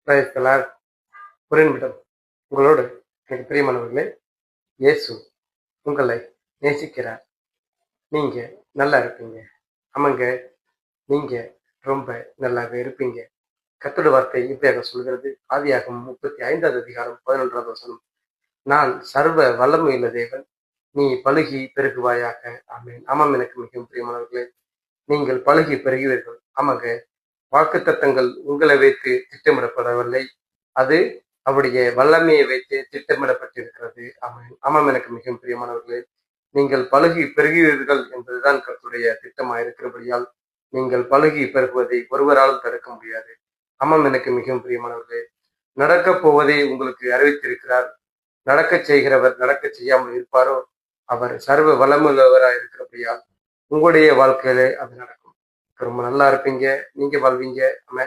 பிரைஸ்தலார் புரின்விடம் உங்களோடு எனக்கு பிரியமானவர்களே, இயேசு உங்களை நேசிக்கிறார். நீங்க நல்லா இருப்பீங்க. ஆமாங்க, நீங்க ரொம்ப நல்லாவே இருப்பீங்க. கர்த்தருடைய வார்த்தை இப்படியாக சொல்கிறது. ஆதியாகமம் 35வது அதிகாரம் 11வது வசனம். நான் சர்வ வல்லமையுள்ள தேவன், நீ பலுகி பெருகுவாயாக. ஆமென். ஆமாம், எனக்கு மிகவும் பிரியமானவர்களே, நீங்கள் பலுகி பெருகுவீர்கள். ஆமாங்க, வாக்குத்தத்தங்கள் உங்களை வைத்து திட்டமிடப்படவில்லை, அது அவருடைய வல்லமையை வைத்து திட்டமிடப்பட்டிருக்கிறது. ஆமாம். ஆமாம், எனக்கு மிகவும் பிரியமானவர்களே, நீங்கள் பலுகி பெருகுவீர்கள் என்பதுதான் கர்த்தருடைய திட்டமாக இருக்கிறபடியால் நீங்கள் பலுகி பெருகுவதை ஒருவராலும் தடுக்க முடியாது. ஆமாம், எனக்கு மிகவும் பிரியமானவர்களே, நடக்கப் போவதை உங்களுக்கு அறிவித்திருக்கிறார். நடக்கச் செய்கிறவர் நடக்க செய்யாமல் இருப்பாரோ? அவர் சர்வ வல்லமுள்ளவராக இருக்கிறபடியால் உங்களுடைய வாழ்க்கையிலே அது நடக்கும். ரொம்ப நல்லா இருப்பீங்க, நீங்க வாழ்வீங்க. ஆமா.